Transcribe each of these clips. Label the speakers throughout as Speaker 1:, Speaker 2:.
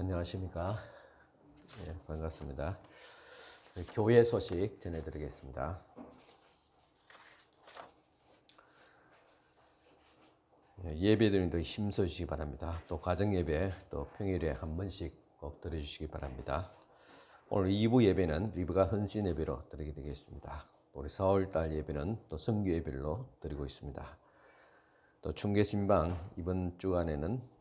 Speaker 1: 안녕하십니까. 반갑습니다. 교회 소식 전해드리겠습니다. 예배드림도 힘써주시기 바랍니다. 또 가정예배, 또 평일에 한 번씩 꼭 드려주시기 바랍니다. 오늘 2부 예배는 리브가 헌신 예배로 드리게 되겠습니다. 우리 4월달 예배는 또 성교 예배로 드리고 있습니다. 또 충계신방 이번 주간에는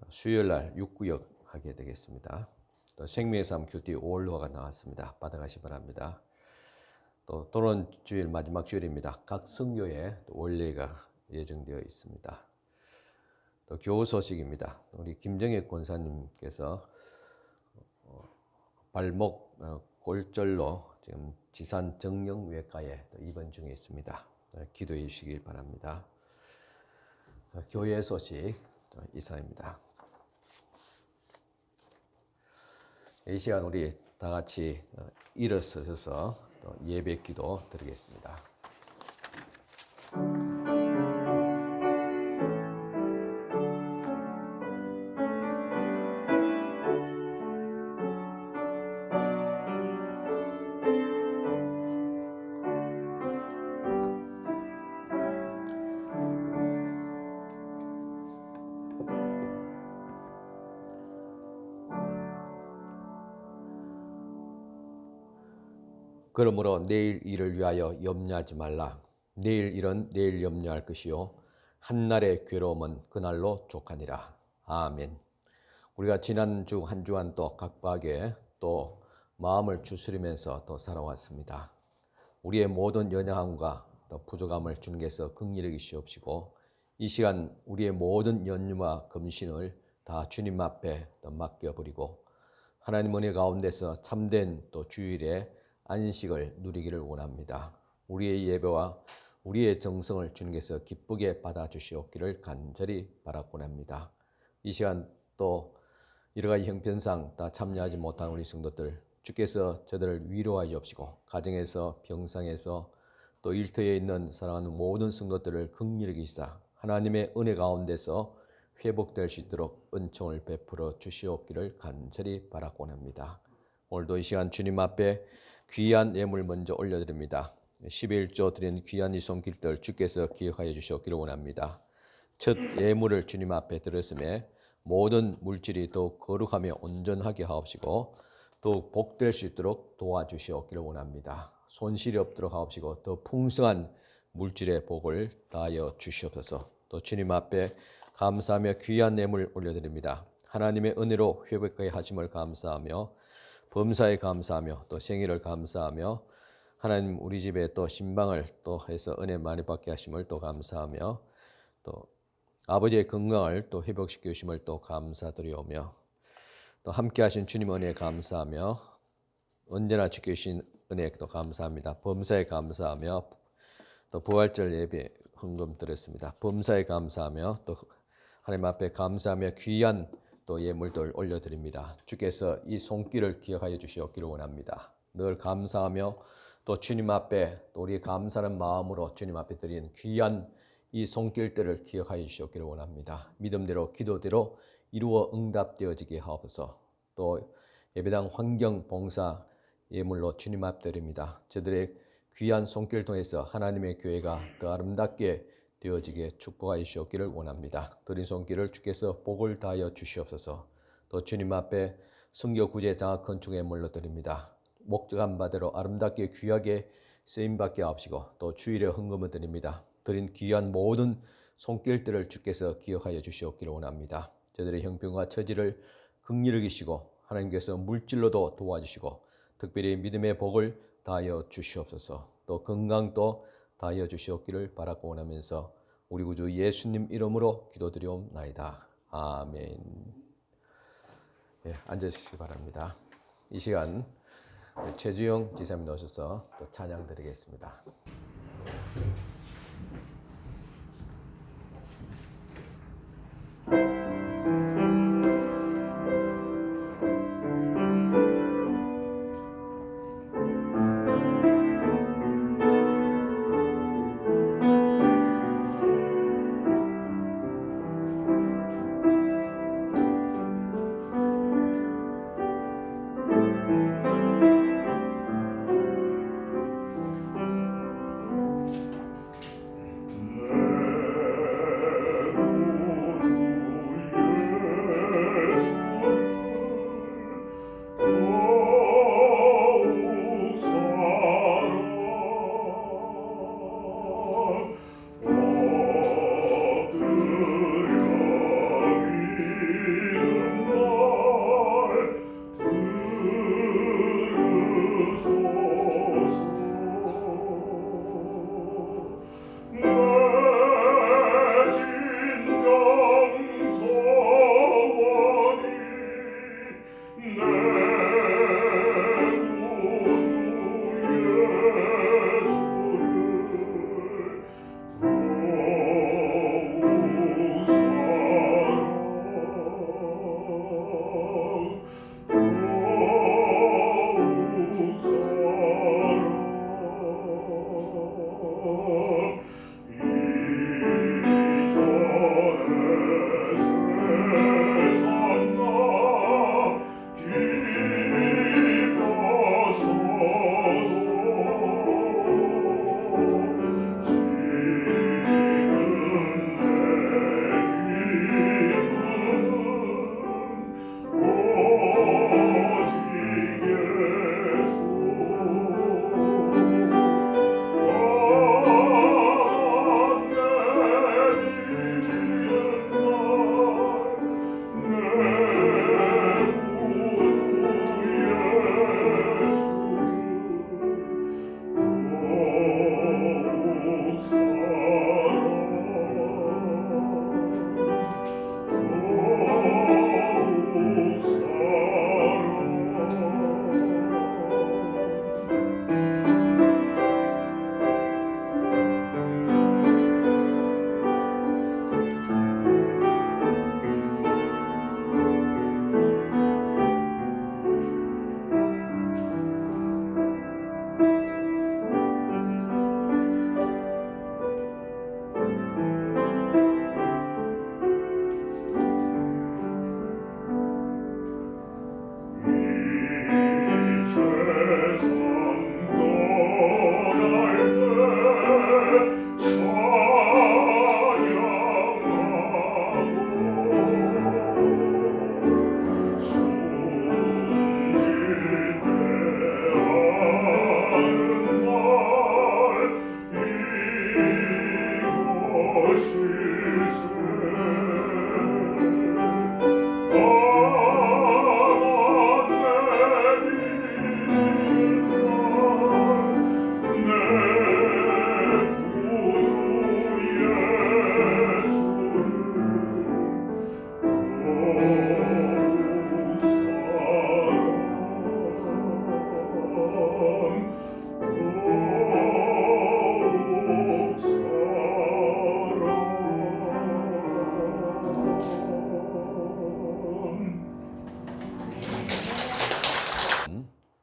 Speaker 1: 수요일날 6구역 하게 되겠습니다. 또 생명의 삶 큐티 5월로가 나왔습니다. 받아가시 바랍니다. 또 도론 주일 마지막 주일입니다. 각 성교에 원례가 예정되어 있습니다. 또 교우 소식입니다. 우리 김정혜 권사님께서 발목 골절로 지금 지산 정형외과에 입원 중에 있습니다. 기도해 주시길 바랍니다. 교회 소식 이상입니다. 이 시간 우리 다 같이 일어서서 예배 기도 드리겠습니다. 그러므로 내일 일을 위하여 염려하지 말라. 내일 일은 내일 염려할 것이요 한날의 괴로움은 그날로 족하니라. 아멘. 우리가 지난 주 한 주간 또 각박에 또 마음을 추스리면서 또 살아왔습니다. 우리의 모든 연약함과 또 부족함을 주님께서 긍휼히 여기시옵시고 이 시간 우리의 모든 연유와 검신을 다 주님 앞에 또 맡겨버리고 하나님 은혜 가운데서 참된 또 주일에 안식을 누리기를 원합니다. 우리의 예배와 우리의 정성을 주님께서 기쁘게 받아주시옵기를 간절히 바라곤 합니다. 이 시간 또 여러 가지 형편상 다 참여하지 못한 우리 성도들 주께서 저들을 위로하여 주옵시고 가정에서 병상에서 또 일터에 있는 사랑하는 모든 성도들을 긍휼히 여기시사 하나님의 은혜 가운데서 회복될 수 있도록 은총을 베풀어 주시옵기를 간절히 바라곤 합니다. 오늘도 이 시간 주님 앞에 귀한 예물 먼저 올려드립니다. 11조 드린 귀한 이 손길들 주께서 기억하여 주시옵기를 원합니다. 첫 예물을 주님 앞에 드렸음에 모든 물질이 더욱 거룩하며 온전하게 하옵시고 더욱 복될 수 있도록 도와주시옵기를 원합니다. 손실이 없도록 하옵시고 더 풍성한 물질의 복을 다하여 주시옵소서. 또 주님 앞에 감사하며 귀한 예물 올려드립니다. 하나님의 은혜로 회복하게 하심을 감사하며 범사에 감사하며 또 생일을 감사하며 하나님 우리 집에 또 신방을 또 해서 은혜 많이 받게 하심을 또 감사하며 또 아버지의 건강을 또 회복시켜 주심을 또 감사드리오며 또 함께 하신 주님 은혜에 감사하며 언제나 지켜주신 은혜에 또 감사합니다. 범사에 감사하며 또 부활절 예배 헌금 드렸습니다. 범사에 감사하며 또 하나님 앞에 감사하며 귀한 또 예물들 올려드립니다. 주께서 이 손길을 기억하여 주시옵기를 원합니다. 늘 감사하며 또 주님 앞에 또 우리 감사하는 마음으로 주님 앞에 드린 귀한 이 손길들을 기억하여 주시옵기를 원합니다. 믿음대로 기도대로 이루어 응답되어지게 하옵소서. 또 예배당 환경 봉사 예물로 주님 앞에 드립니다. 저들의 귀한 손길을 통해서 하나님의 교회가 더 아름답게 되어지게 축복하여 주시옵기를 원합니다. 드린 손길을 주께서 복을 다하여 주시옵소서. 또 주님 앞에 성교 구제 장학 건축 예물로 드립니다. 목적한 바대로 아름답게 귀하게 쓰임받게 하옵시고 또 주일에 헌금을 드립니다. 드린 귀한 모든 손길들을 주께서 기억하여 주시옵기를 원합니다. 저들의 형편과 처지를 긍휼히 여기시고 하나님께서 물질로도 도와주시고 특별히 믿음의 복을 다하여 주시옵소서. 또 건강도 다하여 주시옵기를 바라고 원하면서 우리 구주 예수님 이름으로 기도드리옵나이다. 아멘. 앉으시기 바랍니다. 이 시간 최주영 지사님 나오셔서 또 찬양 드리겠습니다.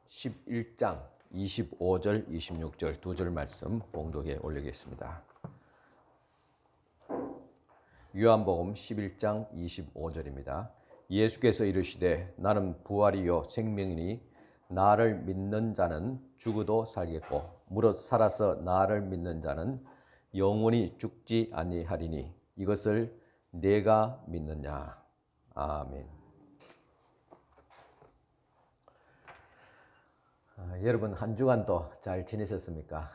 Speaker 1: (11장) 25절, 26절 두 절 말씀 봉독에 올리겠습니다. 요한복음 11장 25절입니다. 예수께서 이르시되 나는 부활이요 생명이니 나를 믿는 자는 죽어도 살겠고 무릇 살아서 나를 믿는 자는 영원히 죽지 아니하리니 이것을 내가 믿느냐. 아멘. 여러분 한 주간도 잘 지내셨습니까?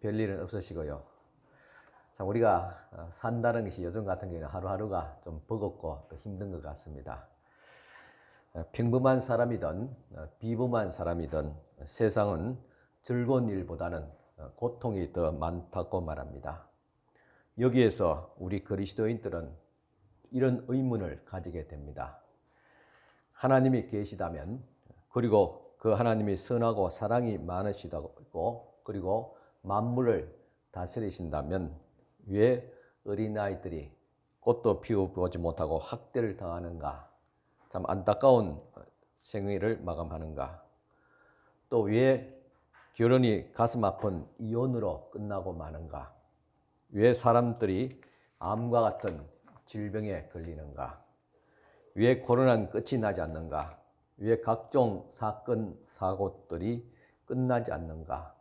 Speaker 1: 별일은 없으시고요. 참 우리가 산다는 것이 요즘 같은 경우는 하루하루가 좀 버겁고 또 힘든 것 같습니다. 평범한 사람이든 비범한 사람이든 세상은 즐거운 일보다는 고통이 더 많다고 말합니다. 여기에서 우리 그리스도인들은 이런 의문을 가지게 됩니다. 하나님이 계시다면, 그리고 그 하나님이 선하고 사랑이 많으시다고, 그리고 만물을 다스리신다면 왜 어린아이들이 꽃도 피워보지 못하고 학대를 당하는가? 참 안타까운 생애를 마감하는가? 또 왜 결혼이 가슴 아픈 이혼으로 끝나고 마는가? 왜 사람들이 암과 같은 질병에 걸리는가? 왜 코로나는 끝이 나지 않는가? 왜 각종 사건, 사고들이 끝나지 않는가?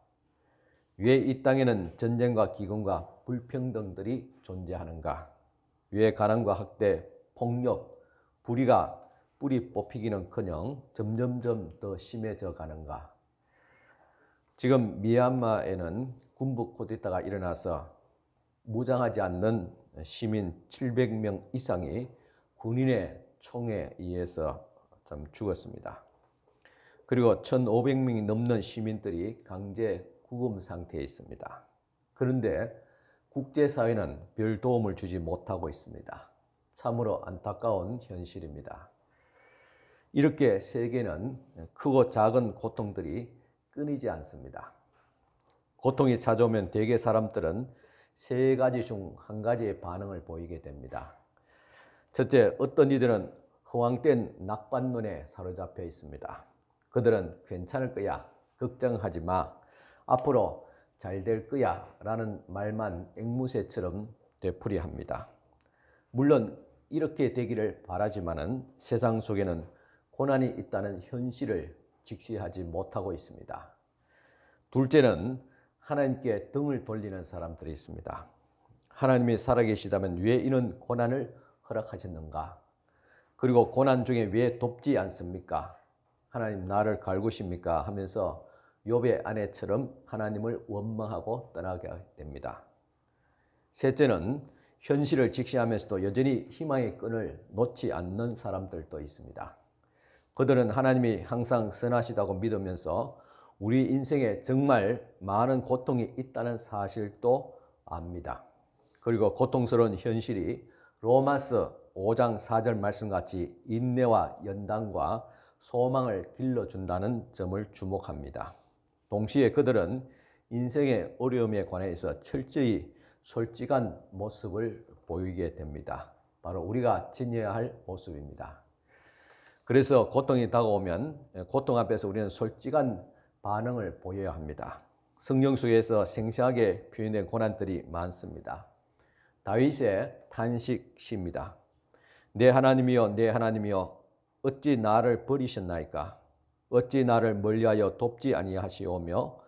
Speaker 1: 왜 이 땅에는 전쟁과 기근과 불평등들이 존재하는가? 왜 가난과 학대, 폭력, 불의가 뿌리 뽑히기는커녕 점점점 더 심해져 가는가? 지금 미얀마에는 군부 쿠데타가 일어나서 무장하지 않는 시민 700명 이상이 군인의 총에 의해서 죽었습니다. 그리고 1,500명이 넘는 시민들이 강제 구금 상태에 있습니다. 그런데 국제사회는 별 도움을 주지 못하고 있습니다. 참으로 안타까운 현실입니다. 이렇게 세계는 크고 작은 고통들이 끊이지 않습니다. 고통이 찾아오면 대개 사람들은 세 가지 중 한 가지의 반응을 보이게 됩니다. 첫째, 어떤 이들은 허황된 낙관론에 사로잡혀 있습니다. 그들은 괜찮을 거야, 걱정하지 마, 앞으로 잘 될 거야 라는 말만 앵무새처럼 되풀이합니다. 물론 이렇게 되기를 바라지만은 세상 속에는 고난이 있다는 현실을 직시하지 못하고 있습니다. 둘째는 하나님께 등을 돌리는 사람들이 있습니다. 하나님이 살아계시다면 왜 이런 고난을 허락하셨는가? 그리고 고난 중에 왜 돕지 않습니까? 하나님 나를 갈구십니까? 하면서 욥의 아내처럼 하나님을 원망하고 떠나게 됩니다. 셋째는 현실을 직시하면서도 여전히 희망의 끈을 놓지 않는 사람들도 있습니다. 그들은 하나님이 항상 선하시다고 믿으면서 우리 인생에 정말 많은 고통이 있다는 사실도 압니다. 그리고 고통스러운 현실이 로마서 5장 4절 말씀같이 인내와 연단과 소망을 길러준다는 점을 주목합니다. 동시에 그들은 인생의 어려움에 관해서 철저히 솔직한 모습을 보이게 됩니다. 바로 우리가 지녀야 할 모습입니다. 그래서 고통이 다가오면 고통 앞에서 우리는 솔직한 반응을 보여야 합니다. 성경 속에서 생생하게 표현된 고난들이 많습니다. 다윗의 탄식시입니다. 내 하나님이여, 내 하나님이여, 어찌 나를 버리셨나이까? 어찌 나를 멀리하여 돕지 아니하시오며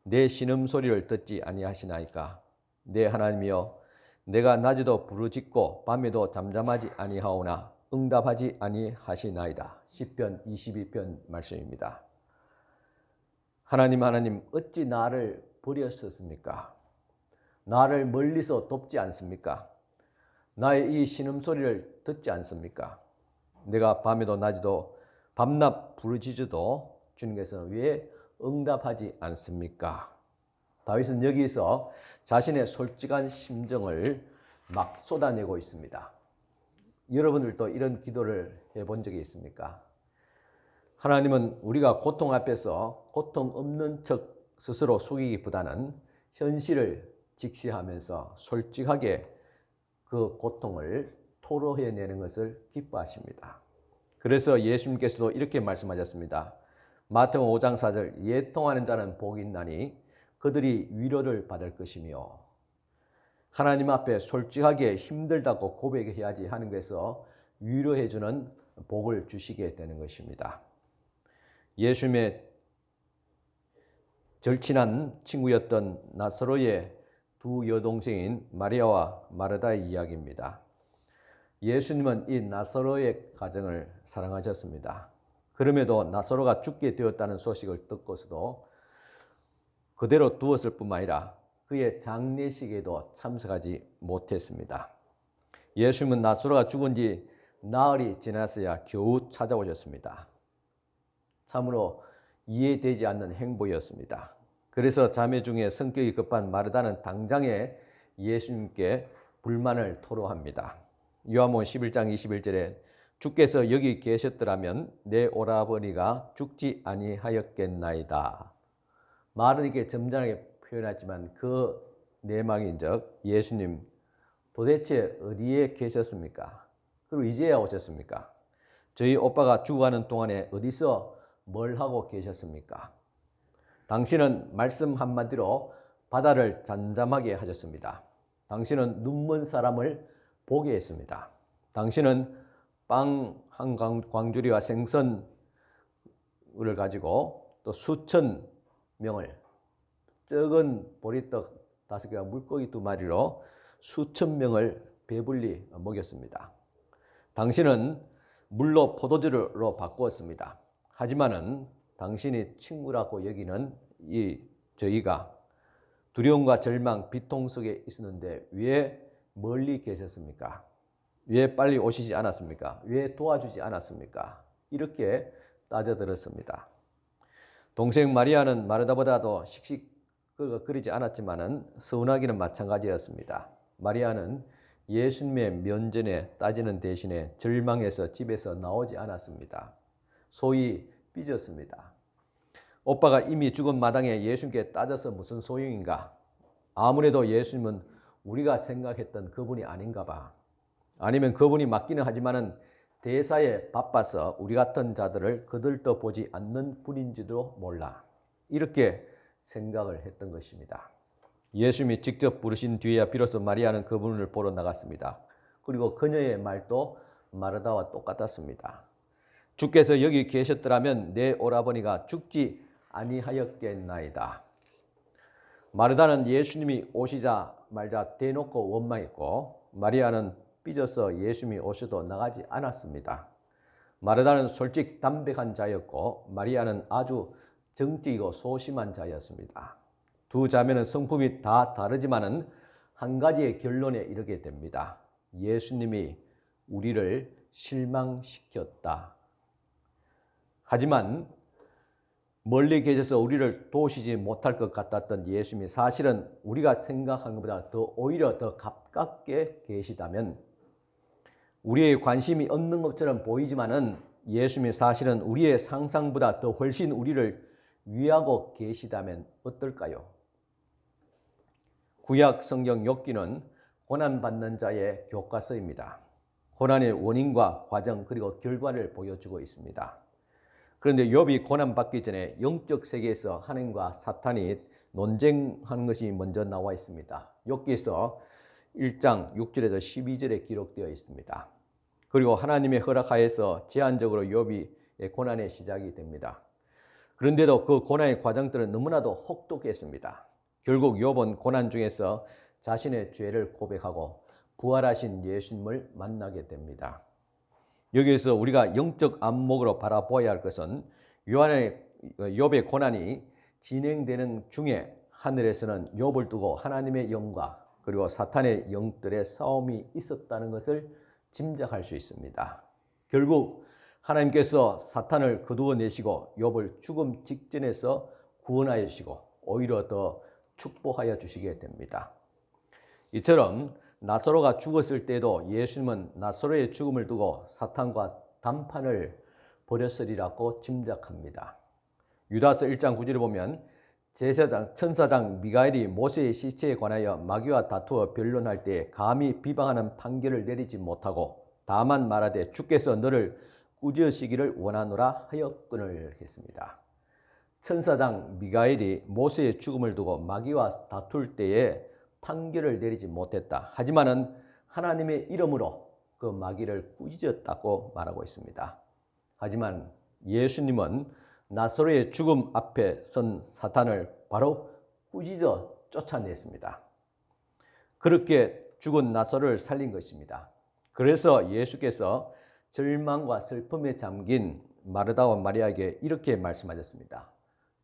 Speaker 1: 내 신음소리를 듣지 아니하시나이까? 내 하나님이여, 내가 낮에도 부르짖고 밤에도 잠잠하지 아니하오나 응답하지 아니하시나이다. 시편 22편 말씀입니다. 하나님, 하나님, 어찌 나를 버렸었습니까? 나를 멀리서 돕지 않습니까? 나의 이 신음소리를 듣지 않습니까? 내가 밤에도 낮에도 밤낮 부르짖어도 주님께서는 왜 응답하지 않습니까? 다윗은 여기서 자신의 솔직한 심정을 막 쏟아내고 있습니다. 여러분들도 이런 기도를 해본 적이 있습니까? 하나님은 우리가 고통 앞에서 고통 없는 척 스스로 속이기보다는 현실을 직시하면서 솔직하게 그 고통을 토로해내는 것을 기뻐하십니다. 그래서 예수님께서도 이렇게 말씀하셨습니다. 마태복음 5장 4절 애통하는 자는 복이 있나니 그들이 위로를 받을 것이며, 하나님 앞에 솔직하게 힘들다고 고백해야지 하는 것에서 위로해주는 복을 주시게 되는 것입니다. 예수님의 절친한 친구였던 나사로의 두 여동생인 마리아와 마르다의 이야기입니다. 예수님은 이 나사로의 가정을 사랑하셨습니다. 그럼에도 나사로가 죽게 되었다는 소식을 듣고서도 그대로 두었을 뿐만 아니라 그의 장례식에도 참석하지 못했습니다. 예수님은 나사로가 죽은 지 나흘이 지났어야 겨우 찾아오셨습니다. 참으로 이해되지 않는 행보였습니다. 그래서 자매 중에 성격이 급한 마르다는 당장에 예수님께 불만을 토로합니다. 요한복음 11장 21절에 주께서 여기 계셨더라면 내 오라버니가 죽지 아니하였겠나이다. 말은 이렇게 점잖게 표현하지만 그 내막인즉 예수님 도대체 어디에 계셨습니까? 그리고 이제야 오셨습니까? 저희 오빠가 죽어가는 동안에 어디서 뭘 하고 계셨습니까? 당신은 말씀 한마디로 바다를 잠잠하게 하셨습니다. 당신은 눈먼 사람을 보게 했습니다. 당신은 빵 한 광주리와 생선을 가지고 또 수천 명을, 적은 보리떡 5개와 물고기 2마리로 수천 명을 배불리 먹였습니다. 당신은 물로 포도주로 바꾸었습니다. 하지만은 당신이 친구라고 여기는 저희가 두려움과 절망, 비통 속에 있었는데 왜 멀리 계셨습니까? 왜 빨리 오시지 않았습니까? 왜 도와주지 않았습니까? 이렇게 따져들었습니다. 동생 마리아는 마르다보다도 씩씩거리지 않았지만은 서운하기는 마찬가지였습니다. 마리아는 예수님의 면전에 따지는 대신에 절망해서 집에서 나오지 않았습니다. 소위 삐졌습니다. 오빠가 이미 죽은 마당에 예수님께 따져서 무슨 소용인가? 아무래도 예수님은 우리가 생각했던 그분이 아닌가 봐. 아니면 그분이 맞기는 하지만은 대사에 바빠서 우리 같은 자들을 거들떠 보지 않는 분인지도 몰라. 이렇게 생각을 했던 것입니다. 예수님이 직접 부르신 뒤에야 비로소 마리아는 그분을 보러 나갔습니다. 그리고 그녀의 말도 마르다와 똑같았습니다. 주께서 여기 계셨더라면 내 오라버니가 죽지 아니하였겠나이다. 마르다는 예수님이 오시자 말자 대놓고 원망했고, 마리아는 삐져서 예수님이 오셔도 나가지 않았습니다. 마르다는 솔직 담백한 자였고 마리아는 아주 정직이고 소심한 자였습니다. 두 자매는 성품이 다 다르지만은 한 가지의 결론에 이르게 됩니다. 예수님이 우리를 실망시켰다. 하지만 멀리 계셔서 우리를 도우시지 못할 것 같았던 예수님이 사실은 우리가 생각하는 것보다 오히려 더 가깝게 계시다면, 우리의 관심이 없는 것처럼 보이지만은 예수님이 사실은 우리의 상상보다 더 훨씬 우리를 위하고 계시다면 어떨까요? 구약 성경 욥기는 고난받는 자의 교과서입니다. 고난의 원인과 과정 그리고 결과를 보여주고 있습니다. 그런데 욥이 고난받기 전에 영적 세계에서 하나님과 사탄이 논쟁하는 것이 먼저 나와 있습니다. 욥기에서 1장 6절에서 12절에 기록되어 있습니다. 그리고 하나님의 허락하에서 제한적으로 욥이 고난의 시작이 됩니다. 그런데도 그 고난의 과정들은 너무나도 혹독했습니다. 결국 욥은 고난 중에서 자신의 죄를 고백하고 부활하신 예수님을 만나게 됩니다. 여기에서 우리가 영적 안목으로 바라보아야 할 것은 욥의 고난이 진행되는 중에 하늘에서는 욥을 두고 하나님의 영과 그리고 사탄의 영들의 싸움이 있었다는 것을 짐작할 수 있습니다. 결국 하나님께서 사탄을 거두어내시고 욥을 죽음 직전에서 구원하여 주시고 오히려 더 축복하여 주시게 됩니다. 이처럼 나사로가 죽었을 때도 예수님은 나사로의 죽음을 두고 사탄과 담판을 벌였으리라고 짐작합니다. 유다서 1장 9절을 보면 제사장 천사장 미가엘이 모세의 시체에 관하여 마귀와 다투어 변론할 때 감히 비방하는 판결을 내리지 못하고 다만 말하되 주께서 너를 꾸짖으시기를 원하노라 하였거늘 했습니다. 천사장 미가엘이 모세의 죽음을 두고 마귀와 다툴 때에 판결을 내리지 못했다. 하지만은 하나님의 이름으로 그 마귀를 꾸짖었다고 말하고 있습니다. 하지만 예수님은 나사로의 죽음 앞에 선 사탄을 바로 꾸짖어 쫓아냈습니다. 그렇게 죽은 나사로를 살린 것입니다. 그래서 예수께서 절망과 슬픔에 잠긴 마르다와 마리아에게 이렇게 말씀하셨습니다.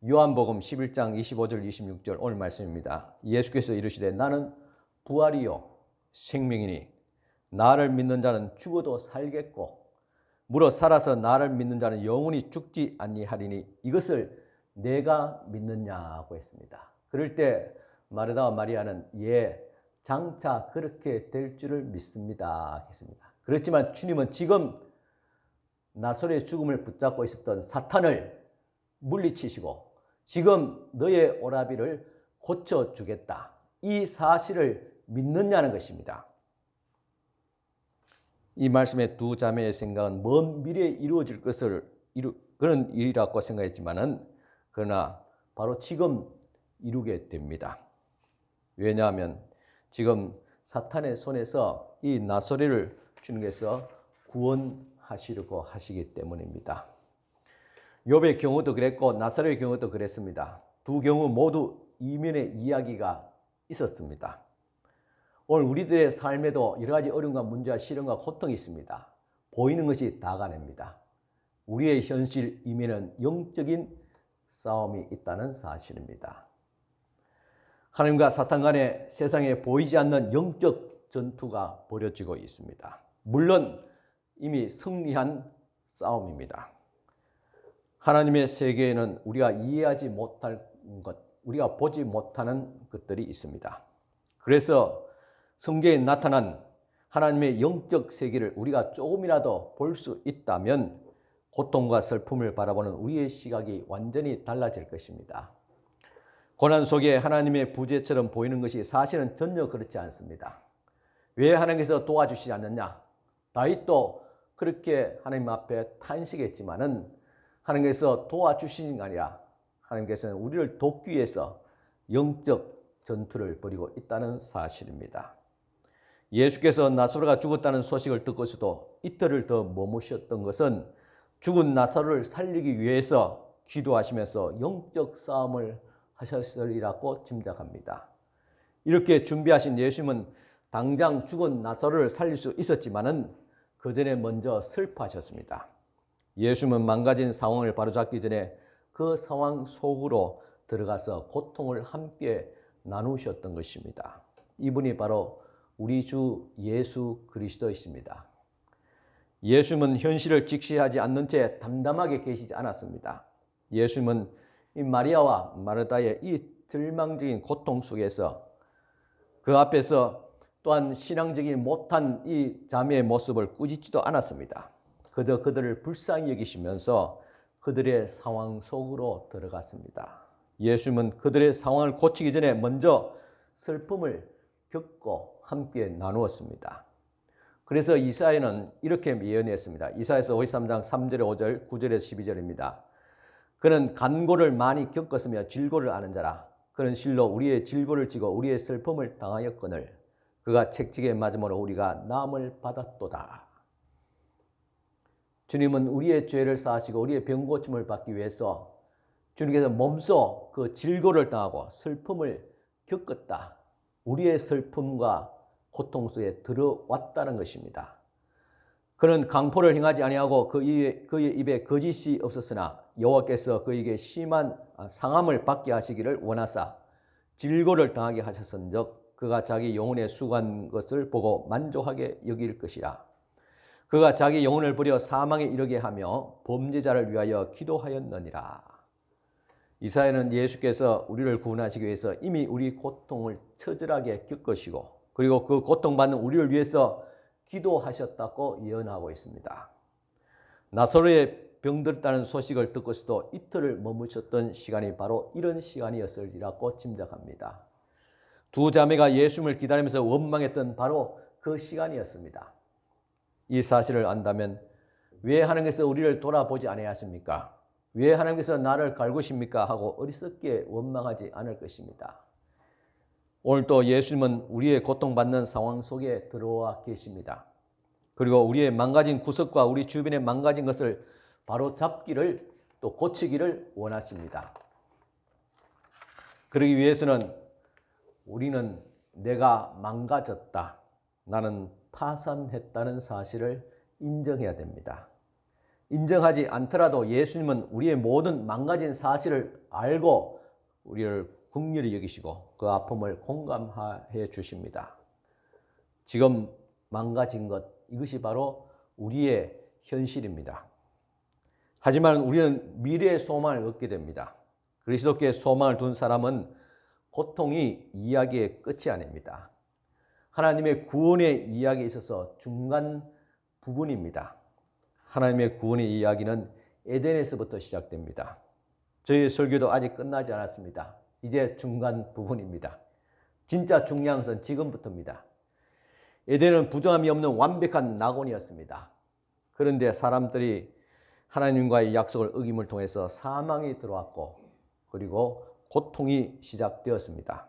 Speaker 1: 요한복음 11장 25절 26절 오늘 말씀입니다. 예수께서 이르시되 나는 부활이요 생명이니 나를 믿는 자는 죽어도 살겠고 무릇 살아서 나를 믿는 자는 영원히 죽지 아니하리니 이것을 내가 믿느냐고 했습니다. 그럴 때 마르다와 마리아는 장차 그렇게 될 줄을 믿습니다 했습니다. 그렇지만 주님은 지금 나사로의 죽음을 붙잡고 있었던 사탄을 물리치시고 지금 너의 오라비를 고쳐주겠다. 이 사실을 믿느냐는 것입니다. 이 말씀의 두 자매의 생각은 먼 미래에 이루어질 것을 그런 일이라고 생각했지만은 그러나 바로 지금 이루게 됩니다. 왜냐하면 지금 사탄의 손에서 이 나사로를 주님께서 구원하시려고 하시기 때문입니다. 욥의 경우도 그랬고 나사로의 경우도 그랬습니다. 두 경우 모두 이면의 이야기가 있었습니다. 오늘 우리들의 삶에도 여러 가지 어려움과 문제와 시련과 고통이 있습니다. 보이는 것이 다가 아닙니다. 우리의 현실 이면은 영적인 싸움이 있다는 사실입니다. 하나님과 사탄 간에 세상에 보이지 않는 영적 전투가 벌어지고 있습니다. 물론 이미 승리한 싸움입니다. 하나님의 세계에는 우리가 이해하지 못할 것, 우리가 보지 못하는 것들이 있습니다. 그래서 성경에 나타난 하나님의 영적 세계를 우리가 조금이라도 볼 수 있다면 고통과 슬픔을 바라보는 우리의 시각이 완전히 달라질 것입니다. 고난 속에 하나님의 부재처럼 보이는 것이 사실은 전혀 그렇지 않습니다. 왜 하나님께서 도와주시지 않느냐? 다윗도 그렇게 하나님 앞에 탄식했지만은 하나님께서 도와주시는 게 아니라 하나님께서는 우리를 돕기 위해서 영적 전투를 벌이고 있다는 사실입니다. 예수께서 나사로가 죽었다는 소식을 듣고서도 이틀을 더 머무셨던 것은 죽은 나사로를 살리기 위해서 기도하시면서 영적 싸움을 하셨으리라고 짐작합니다. 이렇게 준비하신 예수님은 당장 죽은 나사로를 살릴 수 있었지만은 그 전에 먼저 슬퍼하셨습니다. 예수님은 망가진 상황을 바로잡기 전에 그 상황 속으로 들어가서 고통을 함께 나누셨던 것입니다. 이분이 바로 우리 주 예수 그리스도이십니다. 예수님은 현실을 직시하지 않는 채 담담하게 계시지 않았습니다. 예수님은 이 마리아와 마르다의 이 절망적인 고통 속에서 그 앞에서 또한 신앙적인 못한 이 자매의 모습을 꾸짖지도 않았습니다. 그저 그들을 불쌍히 여기시면서 그들의 상황 속으로 들어갔습니다. 예수님은 그들의 상황을 고치기 전에 먼저 슬픔을 겪고 함께 나누었습니다. 그래서 이사야는 이렇게 예언했습니다. 이사야서 53장 3절에 5절, 9절에서 12절입니다. 그는 간고를 많이 겪었으며 질고를 아는 자라. 그는 실로 우리의 질고를 지고 우리의 슬픔을 당하였거늘 그가 책찍에 맞음으로 우리가 나음을 받았도다. 주님은 우리의 죄를 사하시고 우리의 병 고침을 받기 위해서 주님께서 몸소 그 질고를 당하고 슬픔을 겪었다. 우리의 슬픔과 고통 속에 들어왔다는 것입니다. 그는 강포를 행하지 아니하고 그의 입에 거짓이 없었으나 여호와께서 그에게 심한 상함을 받게 하시기를 원하사 질고를 당하게 하셨은즉 그가 자기 영혼에 수고한 것을 보고 만족하게 여길 것이라. 그가 자기 영혼을 버려 사망에 이르게 하며 범죄자를 위하여 기도하였느니라. 이사야는 예수께서 우리를 구원하시기 위해서 이미 우리 고통을 처절하게 겪으시고 그리고 그 고통받는 우리를 위해서 기도하셨다고 예언하고 있습니다. 나사로의 병들었다는 소식을 듣고서도 이틀을 머무셨던 시간이 바로 이런 시간이었으리라고 짐작합니다. 두 자매가 예수님을 기다리면서 원망했던 바로 그 시간이었습니다. 이 사실을 안다면 왜 하나님께서 우리를 돌아보지 아니하십니까? 왜 하나님께서 나를 갈구십니까? 하고 어리석게 원망하지 않을 것입니다. 오늘 또 예수님은 우리의 고통받는 상황 속에 들어와 계십니다. 그리고 우리의 망가진 구석과 우리 주변에 망가진 것을 바로 잡기를 또 고치기를 원하십니다. 그러기 위해서는 우리는 내가 망가졌다, 나는 파산했다는 사실을 인정해야 됩니다. 인정하지 않더라도 예수님은 우리의 모든 망가진 사실을 알고 우리를 긍휼히 여기시고 그 아픔을 공감해 주십니다. 지금 망가진 것, 이것이 바로 우리의 현실입니다. 하지만 우리는 미래의 소망을 얻게 됩니다. 그리스도께 소망을 둔 사람은 고통이 이야기의 끝이 아닙니다. 하나님의 구원의 이야기에 있어서 중간 부분입니다. 하나님의 구원의 이야기는 에덴에서부터 시작됩니다. 저희 설교도 아직 끝나지 않았습니다. 이제 중간 부분입니다. 진짜 중요한 것은 지금부터입니다. 에덴은 부정함이 없는 완벽한 낙원이었습니다. 그런데 사람들이 하나님과의 약속을 어김을 통해서 사망이 들어왔고 그리고 고통이 시작되었습니다.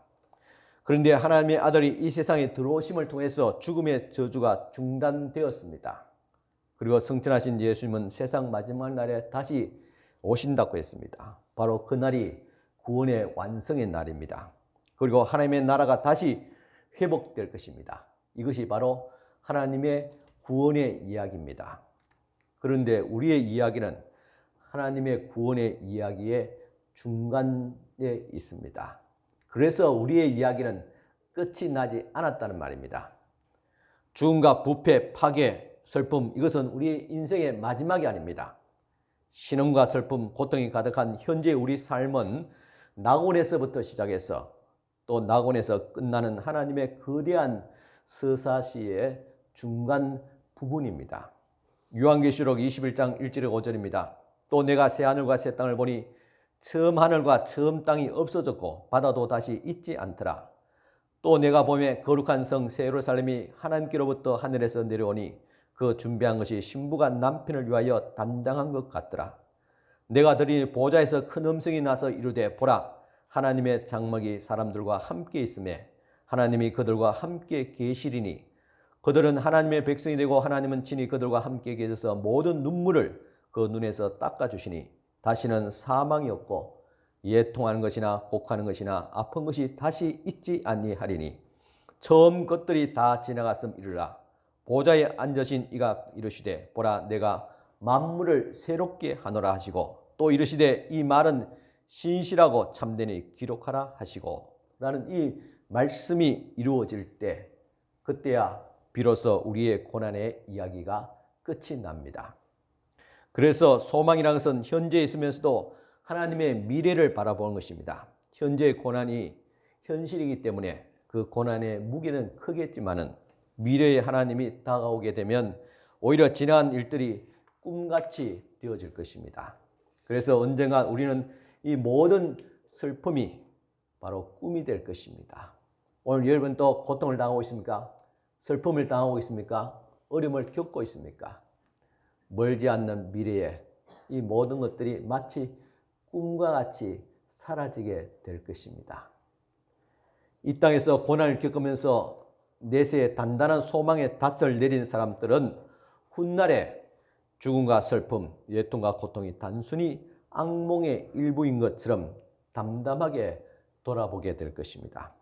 Speaker 1: 그런데 하나님의 아들이 이 세상에 들어오심을 통해서 죽음의 저주가 중단되었습니다. 그리고 성천하신 예수님은 세상 마지막 날에 다시 오신다고 했습니다. 바로 그날이 구원의 완성의 날입니다. 그리고 하나님의 나라가 다시 회복될 것입니다. 이것이 바로 하나님의 구원의 이야기입니다. 그런데 우리의 이야기는 하나님의 구원의 이야기의 중간에 있습니다. 그래서 우리의 이야기는 끝이 나지 않았다는 말입니다. 죽음과 부패, 파괴, 슬픔, 이것은 우리 인생의 마지막이 아닙니다. 신음과 슬픔, 고통이 가득한 현재 우리 삶은 낙원에서부터 시작해서 또 낙원에서 끝나는 하나님의 거대한 서사시의 중간 부분입니다. 요한계시록 21장 1절에 5절입니다. 또 내가 새 하늘과 새 땅을 보니 처음 하늘과 처음 땅이 없어졌고 바다도 다시 있지 않더라. 또 내가 보매 거룩한 성 새 예루살렘이 하나님께로부터 하늘에서 내려오니 그 준비한 것이 신부가 남편을 위하여 단장한 것 같더라. 내가 들으니 보좌에서 큰 음성이 나서 이르되 보라, 하나님의 장막이 사람들과 함께 있으매 하나님이 그들과 함께 계시리니 그들은 하나님의 백성이 되고 하나님은 친히 그들과 함께 계셔서 모든 눈물을 그 눈에서 닦아주시니 다시는 사망이 없고 애통하는 것이나 곡하는 것이나 아픈 것이 다시 있지 아니하리니 처음 것들이 다 지나갔음 이르라. 보좌에 앉으신 이가 이르시되 보라 내가 만물을 새롭게 하노라 하시고 또 이르시되 이 말은 신실하고 참되니 기록하라 하시고 라는 이 말씀이 이루어질 때 그때야 비로소 우리의 고난의 이야기가 끝이 납니다. 그래서 소망이라는 것은 현재에 있으면서도 하나님의 미래를 바라보는 것입니다. 현재의 고난이 현실이기 때문에 그 고난의 무게는 크겠지만은 미래의 하나님이 다가오게 되면 오히려 지난 일들이 꿈같이 되어질 것입니다. 그래서 언젠가 우리는 이 모든 슬픔이 바로 꿈이 될 것입니다. 오늘 여러분도 고통을 당하고 있습니까? 슬픔을 당하고 있습니까? 어려움을 겪고 있습니까? 멀지 않는 미래에 이 모든 것들이 마치 꿈과 같이 사라지게 될 것입니다. 이 땅에서 고난을 겪으면서 내세에 단단한 소망의 닷을 내린 사람들은 훗날에 죽음과 슬픔, 애통과 고통이 단순히 악몽의 일부인 것처럼 담담하게 돌아보게 될 것입니다.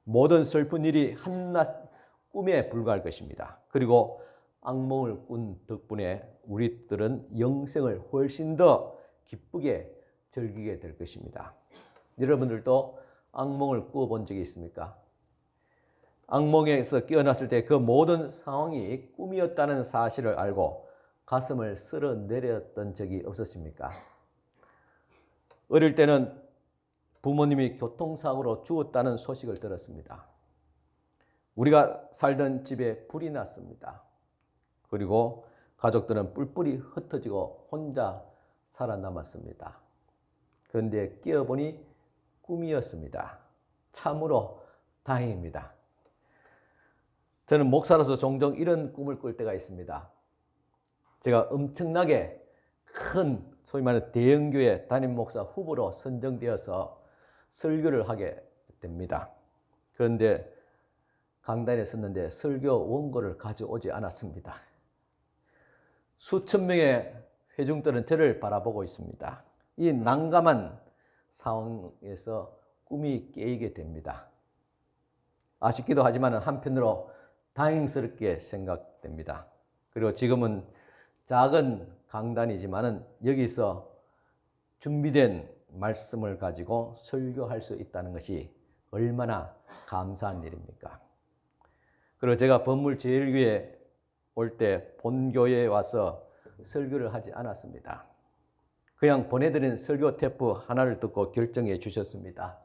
Speaker 1: 모든 슬픈 일이 한낱 꿈에 불과할 것입니다. 그리고 악몽을 꾼 덕분에 우리들은 영생을 훨씬 더 기쁘게 즐기게 될 것입니다. 여러분들도 악몽을 꾸어본 적이 있습니까? 악몽에서 깨어났을 때 그 모든 상황이 꿈이었다는 사실을 알고 가슴을 쓸어내렸던 적이 없으십니까? 어릴 때는 부모님이 교통사고로 죽었다는 소식을 들었습니다. 우리가 살던 집에 불이 났습니다. 그리고 가족들은 뿔뿔이 흩어지고 혼자 살아남았습니다. 그런데 깨어보니 꿈이었습니다. 참으로 다행입니다. 저는 목사로서 종종 이런 꿈을 꿀 때가 있습니다. 제가 엄청나게 큰 소위 말하는 대형교회 담임 목사 후보로 선정되어서 설교를 하게 됩니다. 그런데 강단에 섰는데 설교 원고를 가져오지 않았습니다. 수천 명의 회중들은 저를 바라보고 있습니다. 이 난감한 상황에서 꿈이 깨이게 됩니다. 아쉽기도 하지만 한편으로 다행스럽게 생각됩니다. 그리고 지금은 작은 강단이지만 여기서 준비된 말씀을 가지고 설교할 수 있다는 것이 얼마나 감사한 일입니까? 그리고 제가 범물제일교회 올 때 본교회에 와서 설교를 하지 않았습니다. 그냥 보내드린 설교 테이프 하나를 듣고 결정해 주셨습니다.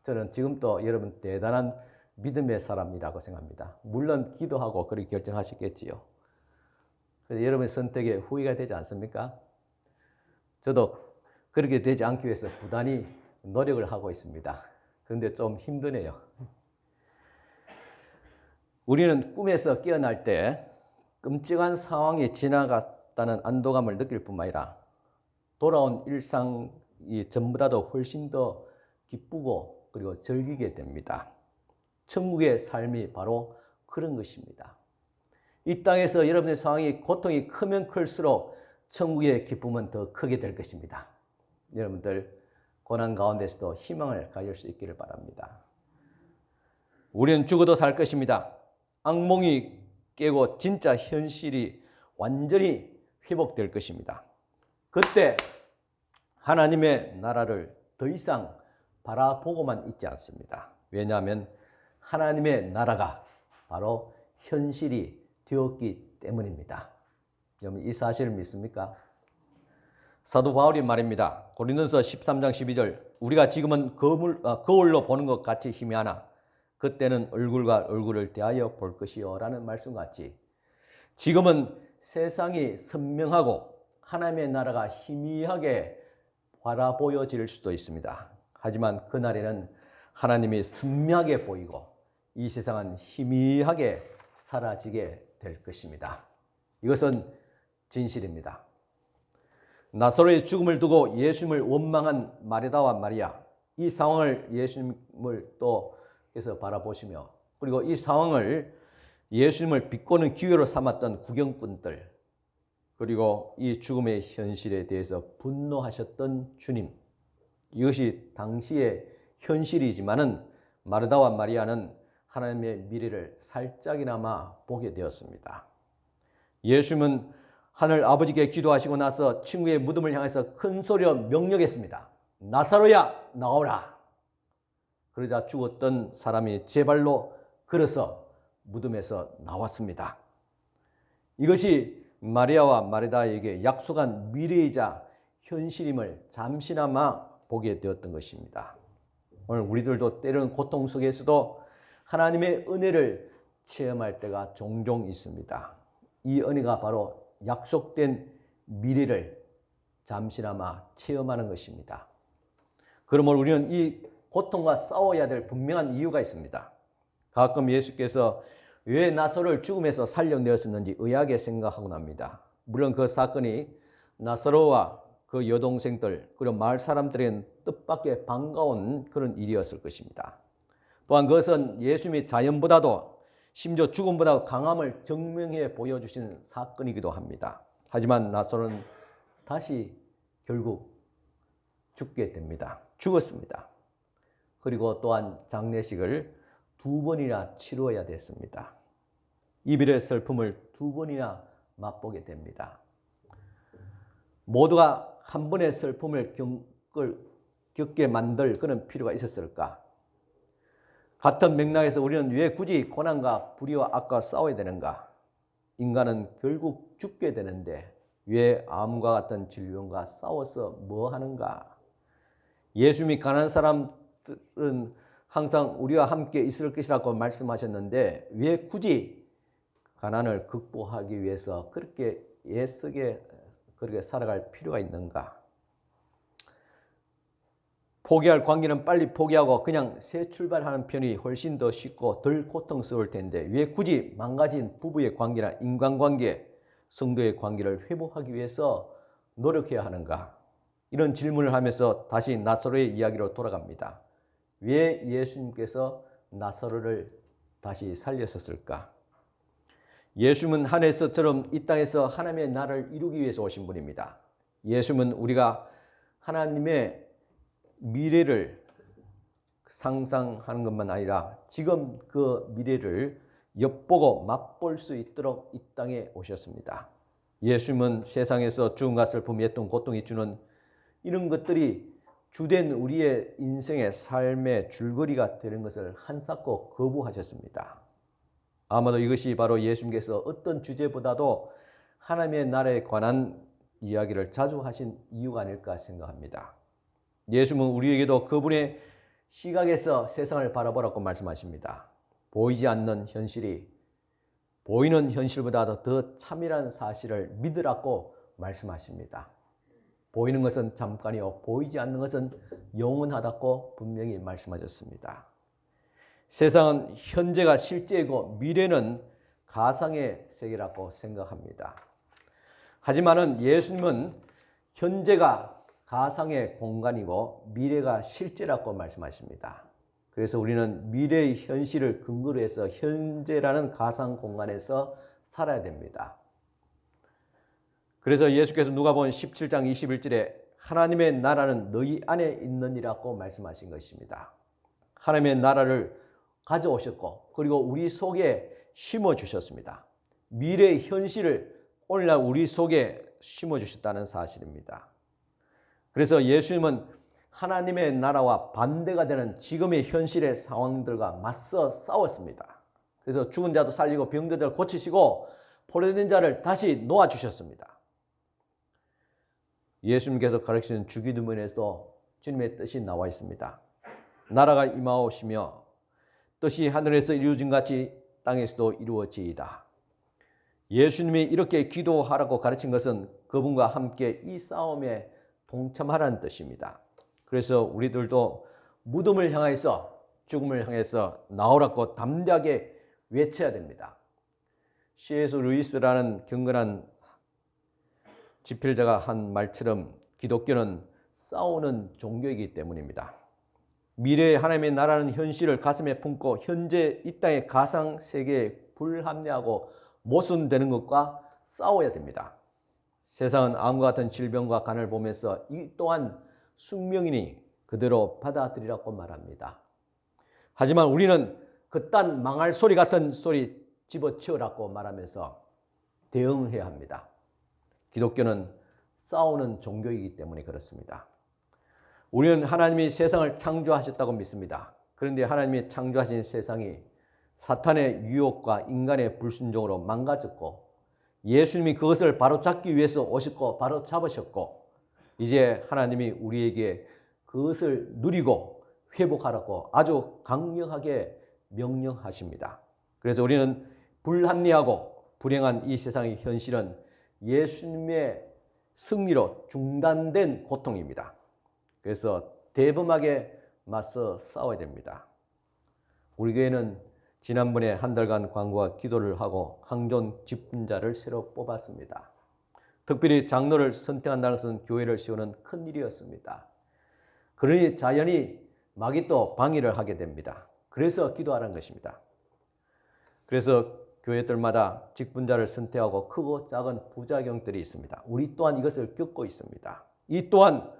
Speaker 1: 저는 지금도 여러분 대단한 믿음의 사람이라고 생각합니다. 물론 기도하고 그렇게 결정하셨겠지요. 그래서 여러분의 선택에 후회가 되지 않습니까? 저도 그렇게 되지 않기 위해서 부단히 노력을 하고 있습니다. 그런데 좀 힘드네요. 우리는 꿈에서 깨어날 때 끔찍한 상황이 지나갔다는 안도감을 느낄 뿐만 아니라 돌아온 일상이 전보다도 훨씬 더 기쁘고 그리고 즐기게 됩니다. 천국의 삶이 바로 그런 것입니다. 이 땅에서 여러분의 상황이 고통이 크면 클수록 천국의 기쁨은 더 크게 될 것입니다. 여러분들 고난 가운데서도 희망을 가질 수 있기를 바랍니다. 우리는 죽어도 살 것입니다. 악몽이 깨고 진짜 현실이 완전히 회복될 것입니다. 그때 하나님의 나라를 더 이상 바라보고만 있지 않습니다. 왜냐하면 하나님의 나라가 바로 현실이 되었기 때문입니다. 여러분 이 사실을 믿습니까? 사도 바울이 말입니다. 고린도서 13장 12절 우리가 지금은 거울로 보는 것 같이 희미하나 그때는 얼굴과 얼굴을 대하여 볼 것이요 라는 말씀같이 지금은 세상이 선명하고 하나님의 나라가 희미하게 바라보여질 수도 있습니다. 하지만 그날에는 하나님이 선명하게 보이고 이 세상은 희미하게 사라지게 될 것입니다. 이것은 진실입니다. 나사로의 죽음을 두고 예수님을 원망한 마르다와 마리아, 이 상황을 예수님을 또 그래서 바라보시며 그리고 이 상황을 예수님을 비꼬는 기회로 삼았던 구경꾼들 그리고 이 죽음의 현실에 대해서 분노하셨던 주님, 이것이 당시의 현실이지만은 마르다와 마리아는 하나님의 미래를 살짝이나마 보게 되었습니다. 예수님은 하늘 아버지께 기도하시고 나서 친구의 무덤을 향해서 큰 소리로 명령했습니다. 나사로야 나오라. 그러자 죽었던 사람이 제 발로 걸어서 무덤에서 나왔습니다. 이것이 마리아와 마르다에게 약속한 미래이자 현실임을 잠시나마 보게 되었던 것입니다. 오늘 우리들도 때로는 고통 속에서도 하나님의 은혜를 체험할 때가 종종 있습니다. 이 은혜가 바로 약속된 미래를 잠시나마 체험하는 것입니다. 그러므로 우리는 이 고통과 싸워야 될 분명한 이유가 있습니다. 가끔 예수께서 왜 나사로를 죽음에서 살려내었었는지 의아하게 생각하곤 합니다. 물론 그 사건이 나사로와 그 여동생들 그리고 마을 사람들에게는 뜻밖의 반가운 그런 일이었을 것입니다. 또한 그것은 예수님이 자연보다도 심지어 죽음보다 강함을 증명해 보여주신 사건이기도 합니다. 하지만 나사로는 다시 결국 죽게 됩니다. 죽었습니다. 그리고 또한 장례식을 2번이나 치루어야 됐습니다. 이별의 슬픔을 2번이나 맛보게 됩니다. 모두가 한 번의 슬픔을 겪게 만들 그런 필요가 있었을까? 같은 맥락에서 우리는 왜 굳이 고난과 불의와 악과 싸워야 되는가? 인간은 결국 죽게 되는데 왜 암과 같은 질병과 싸워서 뭐 하는가? 예수님이 가난한 사람들은 항상 우리와 함께 있을 것이라고 말씀하셨는데 왜 굳이 가난을 극복하기 위해서 그렇게 애쓰게 그렇게 살아갈 필요가 있는가? 포기할 관계는 빨리 포기하고 그냥 새 출발하는 편이 훨씬 더 쉽고 덜 고통스러울 텐데 왜 굳이 망가진 부부의 관계나 인간관계, 성도의 관계를 회복하기 위해서 노력해야 하는가? 이런 질문을 하면서 다시 나사로의 이야기로 돌아갑니다. 왜 예수님께서 나사로를 다시 살렸었을까? 예수님은 하늘에서처럼 이 땅에서 하나님의 나라를 이루기 위해서 오신 분입니다. 예수님은 우리가 하나님의 미래를 상상하는 것만 아니라 지금 그 미래를 엿보고 맛볼 수 있도록 이 땅에 오셨습니다. 예수님은 세상에서 죽음과 슬픔, 애통, 고통이 주는 이런 것들이 주된 우리의 인생의 삶의 줄거리가 되는 것을 한사코 거부하셨습니다. 아마도 이것이 바로 예수님께서 어떤 주제보다도 하나님의 나라에 관한 이야기를 자주 하신 이유가 아닐까 생각합니다. 예수님은 우리에게도 그분의 시각에서 세상을 바라보라고 말씀하십니다. 보이지 않는 현실이 보이는 현실보다도 더 참이란 사실을 믿으라고 말씀하십니다. 보이는 것은 잠깐이요 보이지 않는 것은 영원하다고 분명히 말씀하셨습니다. 세상은 현재가 실제이고 미래는 가상의 세계라고 생각합니다. 하지만 예수님은 현재가 가상의 공간이고 미래가 실제라고 말씀하십니다. 그래서 우리는 미래의 현실을 근거로 해서 현재라는 가상 공간에서 살아야 됩니다. 그래서 예수께서 누가복음 17장 21절에 하나님의 나라는 너희 안에 있느니라고 말씀하신 것입니다. 하나님의 나라를 가져오셨고 그리고 우리 속에 심어주셨습니다. 미래의 현실을 오늘날 우리 속에 심어주셨다는 사실입니다. 그래서 예수님은 하나님의 나라와 반대가 되는 지금의 현실의 상황들과 맞서 싸웠습니다. 그래서 죽은 자도 살리고 병든 자를 고치시고 포로된 자를 다시 놓아주셨습니다. 예수님께서 가르치는 주기도문에도 주님의 뜻이 나와 있습니다. 나라가 임하오시며 뜻이 하늘에서 이루어진 같이 땅에서도 이루어지이다. 예수님이 이렇게 기도하라고 가르친 것은 그분과 함께 이 싸움에 동참하라는 뜻입니다. 그래서 우리들도 무덤을 향해서 죽음을 향해서 나오라고 담대하게 외쳐야 됩니다. C.S. 루이스라는 경건한 지필자가 한 말처럼 기독교는 싸우는 종교이기 때문입니다. 미래의 하나님의 나라는 현실을 가슴에 품고 현재 이 땅의 가상세계에 불합리하고 모순되는 것과 싸워야 됩니다. 세상은 암과 같은 질병과 간을 보면서 이 또한 숙명이니 그대로 받아들이라고 말합니다. 하지만 우리는 그딴 망할 소리 같은 소리 집어치우라고 말하면서 대응해야 합니다. 기독교는 싸우는 종교이기 때문에 그렇습니다. 우리는 하나님이 세상을 창조하셨다고 믿습니다. 그런데 하나님이 창조하신 세상이 사탄의 유혹과 인간의 불순종으로 망가졌고 예수님이 그것을 바로잡기 위해서 오셨고 바로잡으셨고 이제 하나님이 우리에게 그것을 누리고 회복하라고 아주 강력하게 명령하십니다. 그래서 우리는 불합리하고 불행한 이 세상의 현실은 예수님의 승리로 중단된 고통입니다. 그래서 대범하게 맞서 싸워야 됩니다. 우리 교회는 지난번에 한 달간 광고와 기도를 하고 항존 직분자를 새로 뽑았습니다. 특별히 장로를 선택한다는 것은 교회를 세우는 큰 일이었습니다. 그러니 자연히 마귀 또 방해를 하게 됩니다. 그래서 기도하라는 것입니다. 그래서 교회들마다 직분자를 선택하고 크고 작은 부작용들이 있습니다. 우리 또한 이것을 겪고 있습니다. 이 또한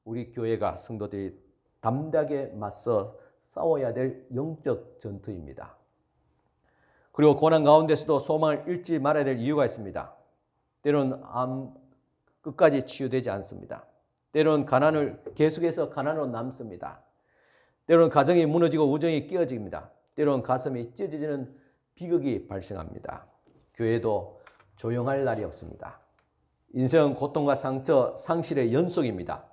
Speaker 1: 우리 교회가 성도들이 담대하게 맞서 싸워야 될 영적 전투입니다. 그리고 고난 가운데서도 소망을 잃지 말아야 될 이유가 있습니다. 때로는 끝까지 치유되지 않습니다. 때로는 계속해서 가난으로 남습니다. 때로는 가정이 무너지고 우정이 깨어집니다. 때로는 가슴이 찢어지는 비극이 발생합니다. 교회도 조용할 날이 없습니다. 인생은 고통과 상처, 상실의 연속입니다.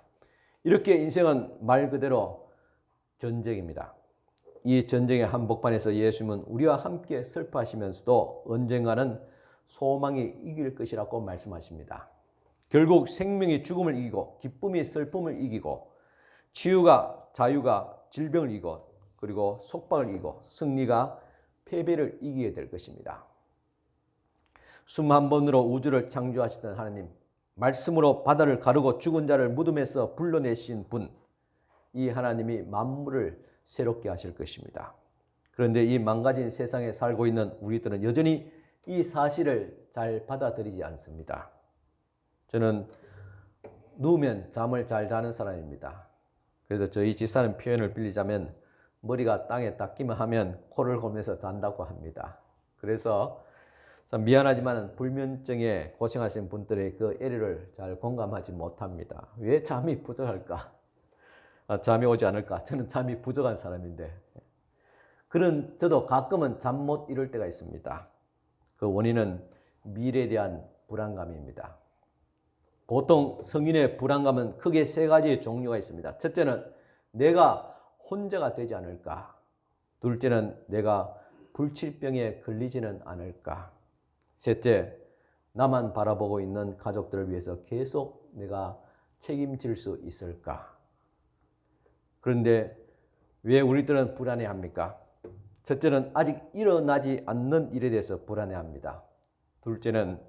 Speaker 1: 이렇게 인생은 말 그대로 전쟁입니다. 이 전쟁의 한복판에서 예수님은 우리와 함께 슬퍼하시면서도 언젠가는 소망이 이길 것이라고 말씀하십니다. 결국 생명이 죽음을 이기고 기쁨이 슬픔을 이기고 치유가 자유가 질병을 이기고 그리고 속박을 이기고 승리가 패배를 이기게 될 것입니다. 숨 한 번으로 우주를 창조하시던 하나님, 말씀으로 바다를 가르고 죽은 자를 무덤에서 불러내신 분, 이 하나님이 만물을 새롭게 하실 것입니다. 그런데 이 망가진 세상에 살고 있는 우리들은 여전히 이 사실을 잘 받아들이지 않습니다. 저는 누우면 잠을 잘 자는 사람입니다. 그래서 저희 집사람 표현을 빌리자면 머리가 땅에 닿기만 하면 코를 골면서 잔다고 합니다. 그래서 참 미안하지만 불면증에 고생하시는 분들의 그 애를 잘 공감하지 못합니다. 왜 잠이 부족할까? 잠이 오지 않을까? 저는 잠이 부족한 사람인데 그런 저도 가끔은 잠 못 이룰 때가 있습니다. 그 원인은 미래에 대한 불안감입니다. 보통 성인의 불안감은 크게 세 가지의 종류가 있습니다. 첫째는 내가 혼자가 되지 않을까? 둘째는 내가 불치병에 걸리지는 않을까? 셋째, 나만 바라보고 있는 가족들을 위해서 계속 내가 책임질 수 있을까? 그런데 왜 우리들은 불안해합니까? 첫째는 아직 일어나지 않는 일에 대해서 불안해합니다. 둘째는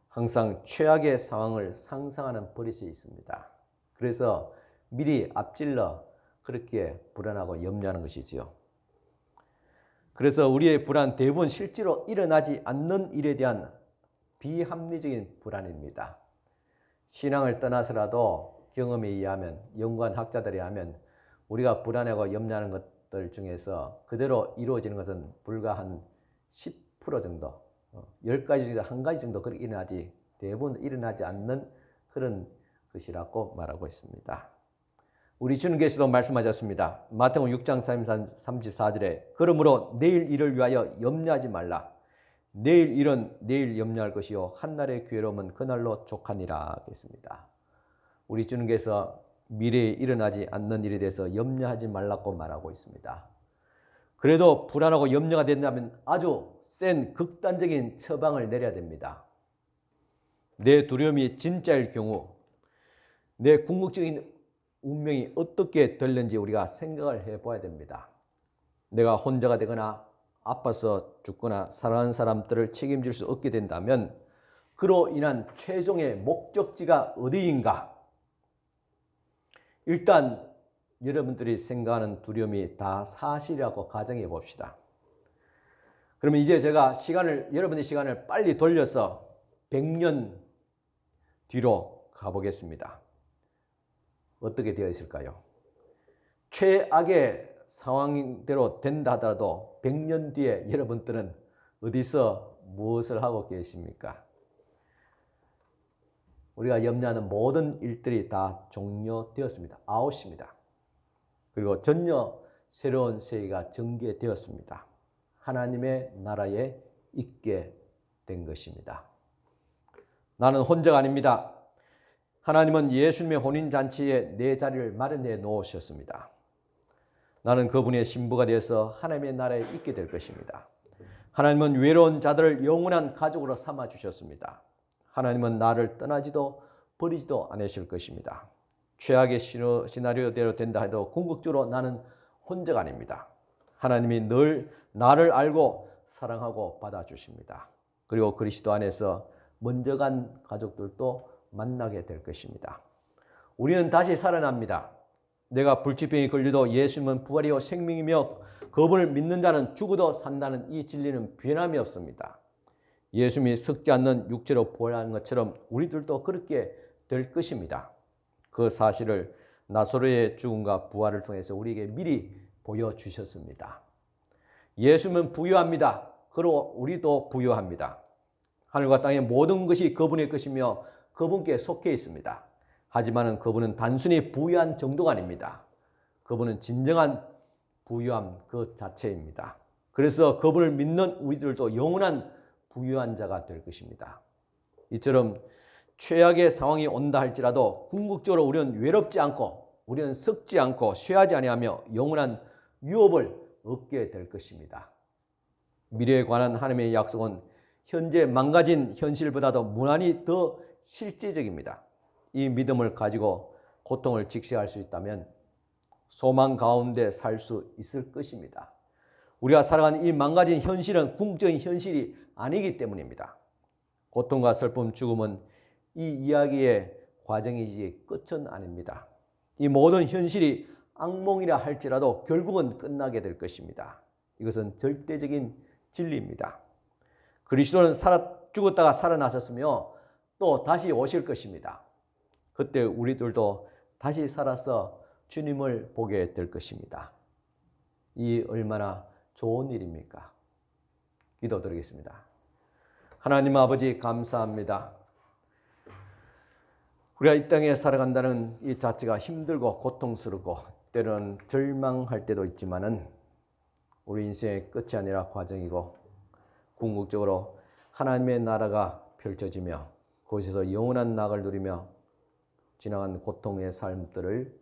Speaker 1: 항상 최악의 상황을 상상하는 버릇이 있습니다. 그래서 미리 앞질러 그렇게 불안하고 염려하는 것이지요. 그래서 우리의 불안 대부분 실제로 일어나지 않는 일에 대한 비합리적인 불안입니다. 신앙을 떠나서라도 경험에 의하면 연구한 학자들에 의하면 우리가 불안하고 염려하는 것들 중에서 그대로 이루어지는 것은 불과 한 10% 정도, 10가지 중에서 한 가지 정도 그렇게 일어나지 대부분 일어나지 않는 그런 것이라고 말하고 있습니다. 우리 주님께서도 말씀하셨습니다. 마태복음 6장 34절에 그러므로 내일 일을 위하여 염려하지 말라. 내일 일은 내일 염려할 것이요 한날의 괴로움은 그날로 족하니라 했습니다. 우리 주님께서 미래에 일어나지 않는 일에 대해서 염려하지 말라고 말하고 있습니다. 그래도 불안하고 염려가 된다면 아주 센 극단적인 처방을 내려야 됩니다. 내 두려움이 진짜일 경우 내 궁극적인 운명이 어떻게 될는지 우리가 생각을 해봐야 됩니다. 내가 혼자가 되거나 아파서 죽거나 사랑하는 사람들을 책임질 수 없게 된다면 그로 인한 최종의 목적지가 어디인가? 일단 여러분들이 생각하는 두려움이 다 사실이라고 가정해 봅시다. 그러면 이제 제가 여러분의 시간을 빨리 돌려서 100년 뒤로 가보겠습니다. 어떻게 되어 있을까요? 최악의 상황대로 된다 하더라도 100년 뒤에 여러분들은 어디서 무엇을 하고 계십니까? 우리가 염려하는 모든 일들이 다 종료되었습니다. 아웃입니다. 그리고 전혀 새로운 세계가 전개되었습니다. 하나님의 나라에 있게 된 것입니다. 나는 혼자가 아닙니다. 하나님은 예수님의 혼인잔치에 내 자리를 마련해 놓으셨습니다. 나는 그분의 신부가 되어서 하나님의 나라에 있게 될 것입니다. 하나님은 외로운 자들을 영원한 가족으로 삼아주셨습니다. 하나님은 나를 떠나지도 버리지도 않으실 것입니다. 최악의 시나리오대로 된다 해도 궁극적으로 나는 혼자가 아닙니다. 하나님이 늘 나를 알고 사랑하고 받아주십니다. 그리고 그리스도 안에서 먼저 간 가족들도 만나게 될 것입니다. 우리는 다시 살아납니다. 내가 불치병에 걸려도 예수님은 부활이요 생명이며 그분을 믿는 자는 죽어도 산다는 이 진리는 변함이 없습니다. 예수님이 썩지 않는 육체로 부활한 것처럼 우리들도 그렇게 될 것입니다. 그 사실을 나사로의 죽음과 부활을 통해서 우리에게 미리 보여주셨습니다. 예수님은 부유합니다. 그리고 우리도 부유합니다. 하늘과 땅의 모든 것이 그분의 것이며 그분께 속해 있습니다. 하지만 그분은 단순히 부유한 정도가 아닙니다. 그분은 진정한 부유함 그 자체입니다. 그래서 그분을 믿는 우리들도 영원한 부유한 자가 될 것입니다. 이처럼 최악의 상황이 온다 할지라도 궁극적으로 우리는 외롭지 않고 우리는 썩지 않고 쇠하지 아니하며 영원한 유업을 얻게 될 것입니다. 미래에 관한 하나님의 약속은 현재 망가진 현실보다도 무한히 더 실제적입니다. 이 믿음을 가지고 고통을 직시할 수 있다면 소망 가운데 살 수 있을 것입니다. 우리가 살아가는 이 망가진 현실은 궁극적인 현실이 아니기 때문입니다. 고통과 슬픔, 죽음은 이 이야기의 과정이지 끝은 아닙니다. 이 모든 현실이 악몽이라 할지라도 결국은 끝나게 될 것입니다. 이것은 절대적인 진리입니다. 그리스도는 죽었다가 살아나셨으며 또 다시 오실 것입니다. 그때 우리들도 다시 살아서 주님을 보게 될 것입니다. 이 얼마나 좋은 일입니까? 기도드리겠습니다. 하나님 아버지 감사합니다. 우리가 이 땅에 살아간다는 이 자체가 힘들고 고통스럽고 때로는 절망할 때도 있지만은 우리 인생의 끝이 아니라 과정이고 궁극적으로 하나님의 나라가 펼쳐지며 그곳에서 영원한 낙을 누리며 지나간 고통의 삶들을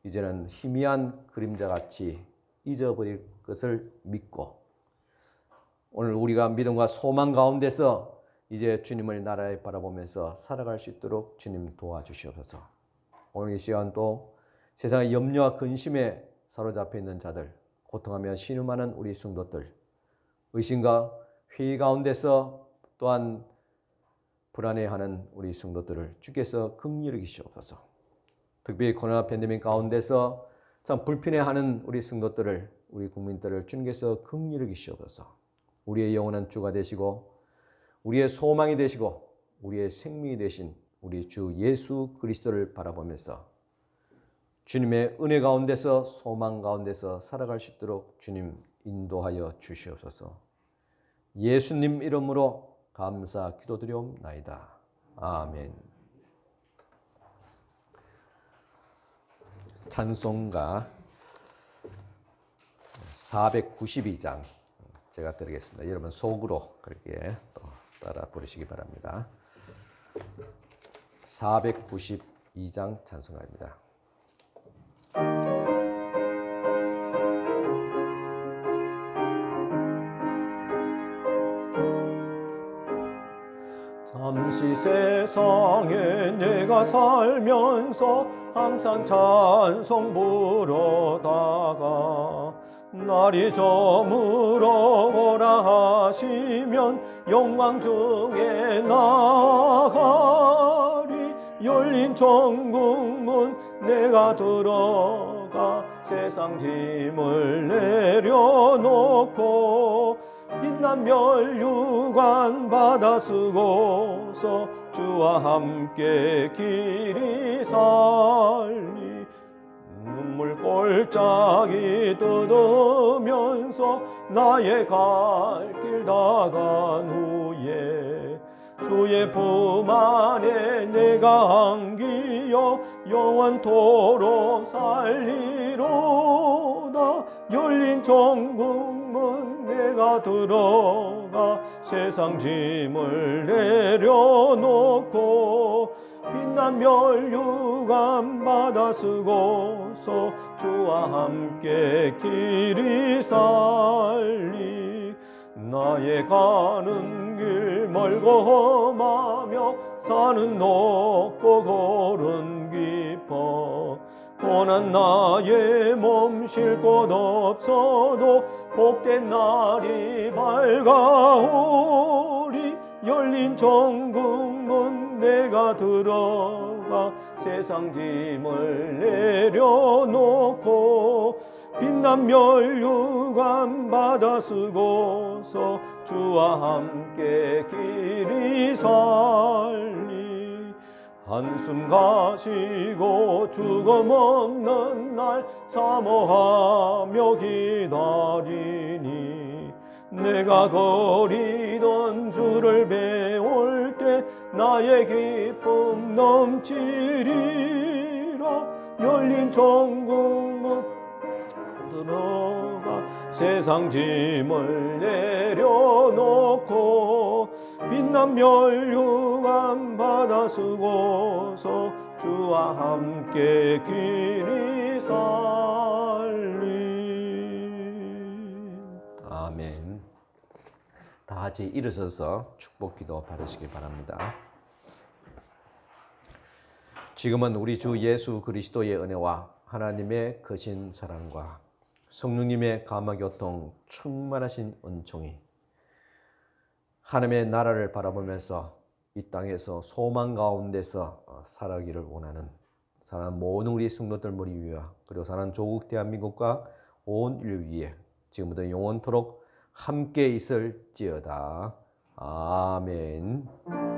Speaker 1: 이제는 희미한 그림자같이 잊어버릴 것을 믿고 오늘 우리가 믿음과 소망 가운데서 이제 주님을 나라에 바라보면서 살아갈 수 있도록 주님 도와주시옵소서. 오늘 이 시간 또 세상의 염려와 근심에 사로잡혀 있는 자들, 고통하며 신음하는 우리 성도들, 의심과 회의 가운데서 또한 불안해하는 우리 성도들을 주께서 긍휼히 여기시옵소서. 특별히 코로나 팬데믹 가운데서 참 불편해하는 우리 성도들을, 우리 국민들을 주님께서 긍휼히 여기시옵소서. 우리의 영원한 주가 되시고 우리의 소망이 되시고 우리의 생명이 되신 우리 주 예수 그리스도를 바라보면서 주님의 은혜 가운데서 소망 가운데서 살아갈 수 있도록 주님 인도하여 주시옵소서. 예수님 이름으로 감사 기도드리옵나이다. 아멘. 찬송가 492장 제가 드리겠습니다. 여러분 속으로 그렇게 또 따라 부르시기 바랍니다. 492장 찬송가입니다. 잠시 세상에 내가 살면서 항상 찬송 부르다가 날이 저물어 오라 하시면 영광 중에 나가리. 열린 천국문 내가 들어가 세상 짐을 내려놓고 빛난 멸류관 받아 쓰고서 주와 함께 길이 살리. 눈물 골짜기 뜯으면서 나의 갈 길 다간 후에 주의 품 안에 내가 안기어 영원토록 살리로다. 열린 천국문 내가 들어가 세상 짐을 내려놓고 빛난 멸류관 받아 쓰고서 주와 함께 길이 살리. 나의 가는 길 멀고 험하며 산은 높고 골은 깊어 고난 나의 몸 쉴 곳 없어도 복된 날이 밝아오리. 열린 천국문 내가 들어가 세상 짐을 내려놓고 빛난 멸류관 받아 쓰고서 주와 함께 길이 살리. 한숨 가시고 죽음 없는 날 사모하며 기다리니 내가 거리던 주를 배울 때 나의 기쁨 넘치리라. 열린 천국문 들어가 세상 짐을 내려놓고 빛난 멸류관 받아 쓰고서 주와 함께 길이 살리. 다 같이 일어서서 축복 기도 받으시기 바랍니다. 지금은 우리 주 예수 그리스도의 은혜와 하나님의 크신 사랑과 성령님의 감화교통 충만하신 은총이 하나님의 나라를 바라보면서 이 땅에서 소망 가운데서 살아가기를 원하는 사랑하는 모든 우리 성도들 머리 위와 그리고 사랑하는 조국 대한민국과 온 인류 위에 지금부터 영원토록 함께 있을지어다. 아멘.